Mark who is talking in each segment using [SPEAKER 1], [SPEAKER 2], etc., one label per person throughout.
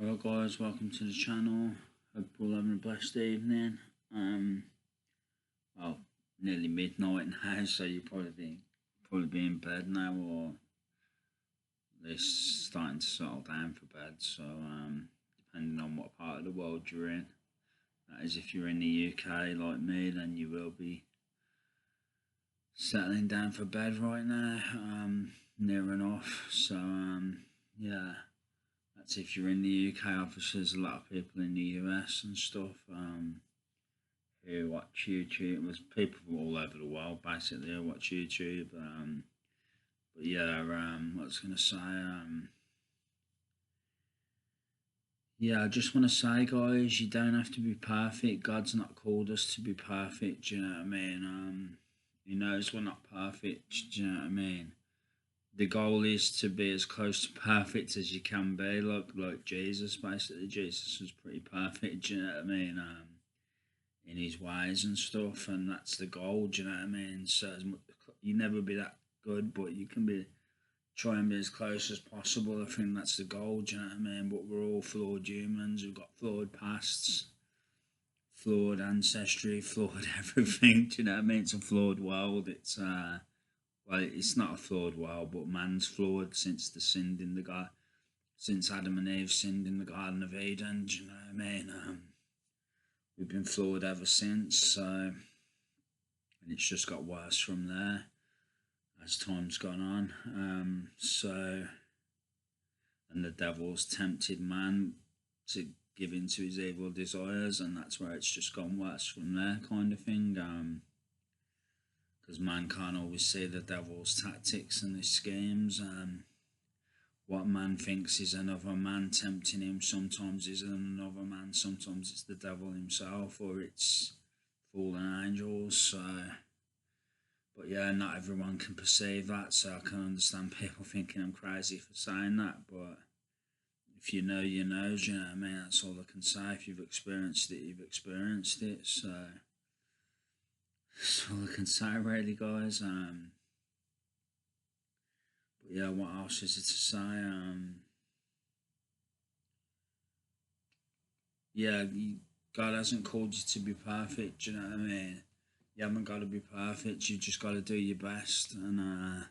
[SPEAKER 1] Hello guys, welcome to the channel. Hope you're all having a blessed evening. Well, nearly midnight now, so you'll probably be in bed now, or at least starting to settle down for bed. So depending on what part of the world you're in, that is, if you're in the UK like me, then you will be settling down for bed right now. Near enough. So yeah. That's if you're in the UK. Obviously, there's a lot of people in the US and stuff who watch YouTube. There's people from all over the world basically who watch YouTube. But yeah, what I was gonna say. Yeah, I just want to say, guys, you don't have to be perfect. God's not called us to be perfect. Do you know what I mean? He knows we're not perfect. Do you know what I mean? The goal is to be as close to perfect as you can be, like Jesus. Basically, Jesus was pretty perfect. Do you know what I mean? In his ways and stuff, and that's the goal. Do you know what I mean? So you never be that good, but you can be try and be as close as possible. I think that's the goal. Do you know what I mean? But we're all flawed humans. We've got flawed pasts, flawed ancestry, flawed everything. Do you know what I mean? It's a flawed world. Well, it's not a flawed world, but man's flawed since since Adam and Eve sinned in the Garden of Eden. Do you know what I mean? We've been flawed ever since. So, and it's just got worse from there as time's gone on. And the devil's tempted man to give in to his evil desires, and that's where it's just gone worse from there, kind of thing. Because man can't always see the devil's tactics and his schemes. What man thinks is another man tempting him sometimes is another man, sometimes it's the devil himself, or it's fallen angels. So, but yeah, not everyone can perceive that, so I can understand people thinking I'm crazy for saying that. But if you know, you know. Do you know what I mean? That's all I can say. If you've experienced it, you've experienced it. So that's all I can say, really, guys. But yeah, what else is it to say? Yeah, God hasn't called you to be perfect. Do you know what I mean? You haven't got to be perfect. You just got to do your best, and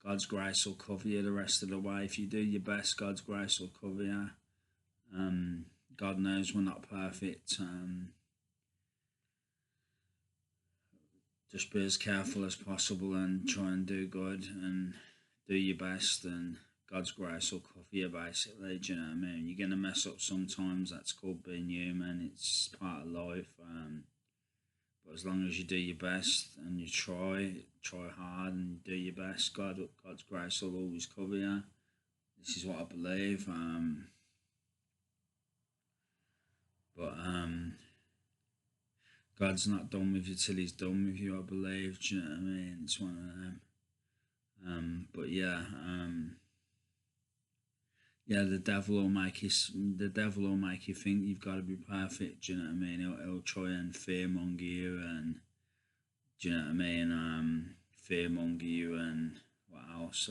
[SPEAKER 1] God's grace will cover you the rest of the way. If you do your best, God's grace will cover you. God knows we're not perfect. Just be as careful as possible and try and do good and do your best, and God's grace will cover you, basically. Do you know what I mean? You're gonna mess up sometimes. That's called being human. It's part of life. But as long as you do your best and you try hard and do your best, God's grace will always cover you. This is what I believe. But God's not done with you till He's done with you. I believe. Do you know what I mean? It's one of them. But yeah. Yeah, the devil will make you think you've got to be perfect. Do you know what I mean? He'll try and fearmonger you, and do you know what I mean? Fearmonger you, and what else?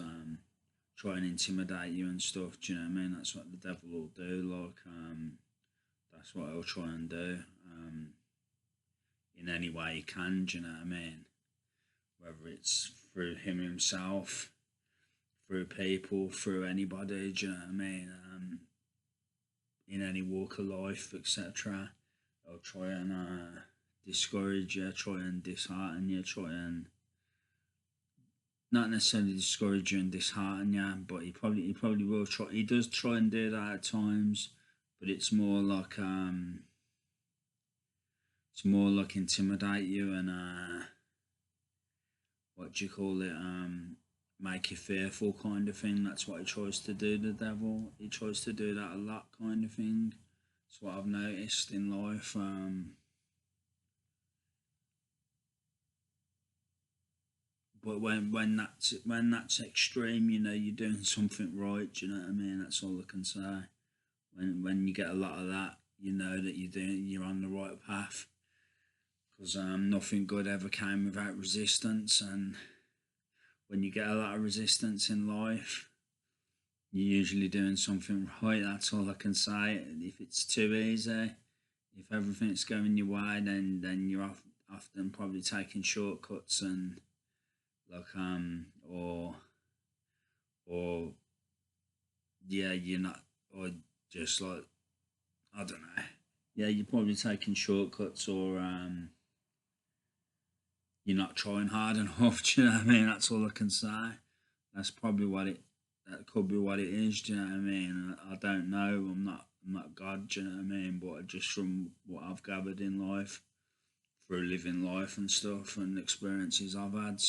[SPEAKER 1] Try and intimidate you and stuff. Do you know what I mean? That's what the devil will do. That's what he'll try and do. In any way he can. Do you know what I mean? Whether it's through him himself, through people, through anybody. Do you know what I mean? In any walk of life, etc. They'll try and discourage you, try and dishearten you, try and not necessarily discourage you and dishearten you, but he probably will try. He does try and do that at times, but it's more like intimidate you and what do you call it? Make you fearful, kind of thing. That's what he tries to do, the devil. He tries to do that a lot, kind of thing. That's what I've noticed in life. But when that's extreme, you know, you're doing something right. Do you know what I mean? That's all I can say. When you get a lot of that, you know that you're on the right path. Because nothing good ever came without resistance, and when you get a lot of resistance in life, you're usually doing something right. That's all I can say. If it's too easy, if everything's going your way, then you're often probably taking shortcuts and like or yeah, you're not, or just like, I don't know. Yeah, you're probably taking shortcuts, or you're not trying hard enough. Do you know what I mean? That's all I can say. That's probably what it. That could be what it is. Do you know what I mean? I don't know. I'm not God. Do you know what I mean? But just from what I've gathered in life, through living life and stuff, and experiences I've had.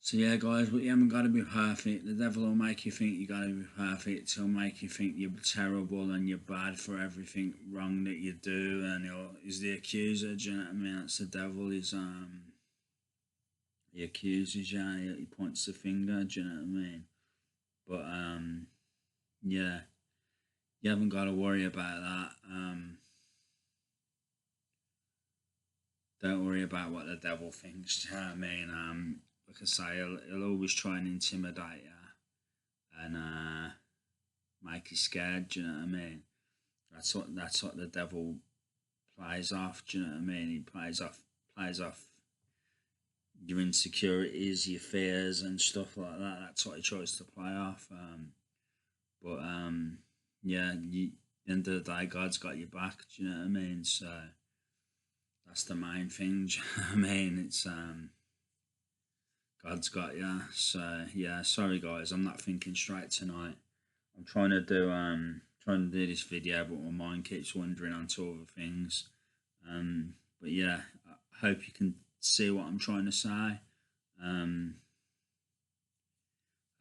[SPEAKER 1] So yeah, guys, but you haven't got to be perfect. The devil will make you think you got to be perfect. He'll make you think you're terrible and you're bad for everything wrong that you do, and he's the accuser. Do you know what I mean? That's the devil. He accuses you. He points the finger. Do you know what I mean? But yeah, you haven't got to worry about that. Don't worry about what the devil thinks. Do you know what I mean? Like I say, he'll always try and intimidate you and make you scared. Do you know what I mean? That's what the devil plays off. Do you know what I mean? He plays off your insecurities, your fears, and stuff like that. That's what he tries to play off. But yeah, at the end of the day, God's got your back. Do you know what I mean? So that's the main thing. Do you know what I mean? It's God's got you. So yeah, sorry guys, I'm not thinking straight tonight. I'm trying to do this video, but my mind keeps wandering onto other things. But yeah, I hope you can see what I'm trying to say.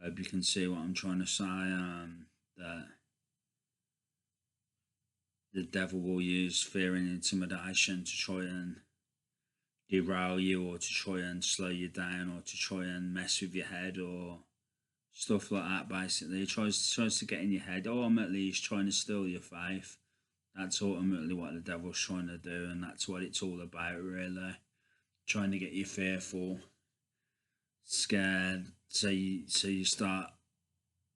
[SPEAKER 1] Hope you can see what I'm trying to say. That the devil will use fear and intimidation to try and derail you, or to try and slow you down, or to try and mess with your head, or stuff like that. Basically, he tries to get in your head. Ultimately, he's trying to steal your faith. That's ultimately what the devil's trying to do, and that's what it's all about, really. Trying to get you fearful, scared, so you start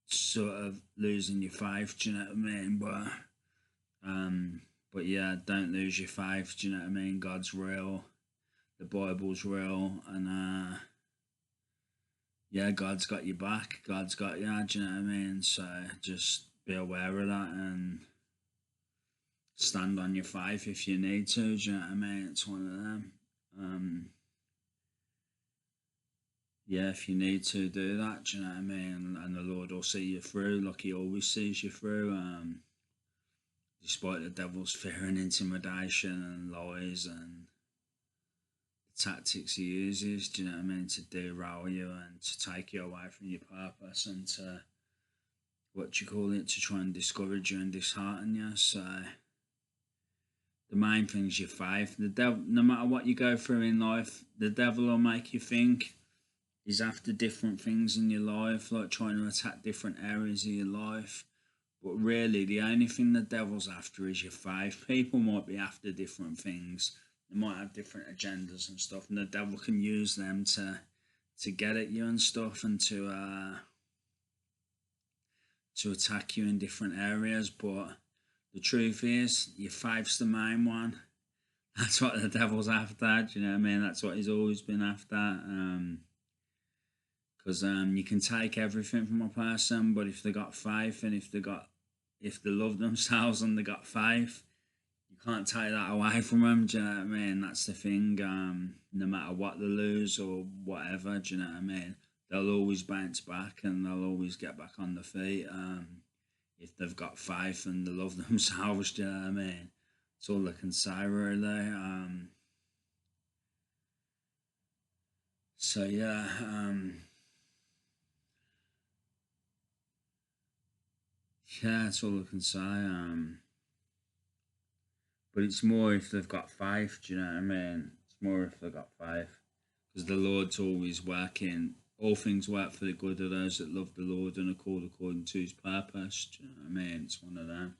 [SPEAKER 1] sort of losing your faith. Do you know what I mean? But yeah, don't lose your faith. Do you know what I mean? God's real, the Bible's real, and yeah, God's got your back. God's got you. Do you know what I mean? So just be aware of that and stand on your faith if you need to. Do you know what I mean? It's one of them. Yeah, if you need to do that, do you know what I mean? And the Lord will see you through, like He always sees you through. Despite the devil's fear and intimidation and lies and the tactics he uses, do you know what I mean, to derail you and to take you away from your purpose, and to, what you call it, to try and discourage you and dishearten you. So the main thing is your faith. The devil, no matter what you go through in life, the devil will make you think he's after different things in your life, like trying to attack different areas of your life. But really, the only thing the devil's after is your faith. People might be after different things. They might have different agendas and stuff, and the devil can use them to get at you and stuff, and to attack you in different areas. But the truth is, your faith's the main one. That's what the devil's after. Do you know what I mean? That's what he's always been after. Because you can take everything from a person, but if they got faith, and if they love themselves and they got faith, you can't take that away from them. Do you know what I mean? That's the thing. No matter what they lose or whatever, do you know what I mean? They'll always bounce back, and they'll always get back on their feet. If they've got faith and they love themselves, do you know what I mean? That's all I can say, really. So yeah. Yeah, that's all I can say. But it's more if they've got faith. Do you know what I mean? It's more if they've got faith, because the Lord's always working. All things work for the good of those that love the Lord and are called according to His purpose. Do you know what I mean? It's one of them.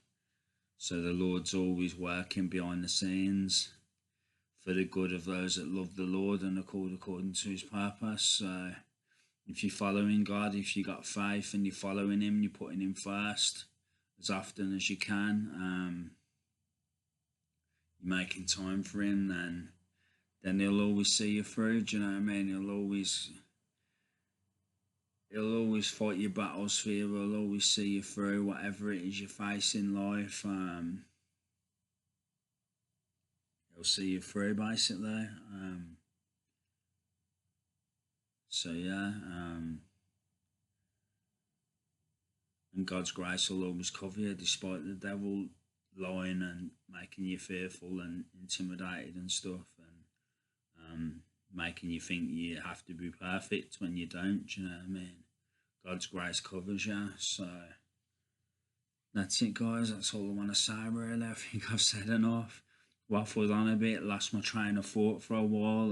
[SPEAKER 1] So the Lord's always working behind the scenes for the good of those that love the Lord and are called according to His purpose. So If you're following God, if you got faith and you're following Him, you're putting Him first as often as you can. You're making time for Him, then He'll always see you through. Do you know what I mean? He'll always fight your battles for you. He'll always see you through whatever it is you face in life. He'll see you through basically. So yeah, and God's grace will always cover you, despite the devil lying and making you fearful and intimidated and stuff, and making you think you have to be perfect when you don't. Do you know what I mean? God's grace covers you. So that's it, guys. That's all I want to say, really. I think I've said enough. Waffled on a bit, lost my train of thought for a while.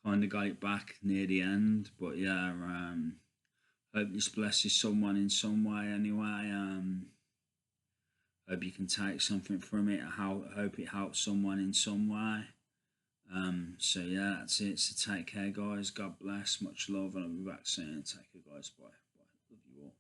[SPEAKER 1] Kind of got it back near the end, but yeah. Hope this blesses someone in some way. Anyway, hope you can take something from it. I hope it helps someone in some way. So yeah, that's it. So take care, guys. God bless. Much love, and I'll be back soon. Take care, guys. Bye. Bye. Love you all.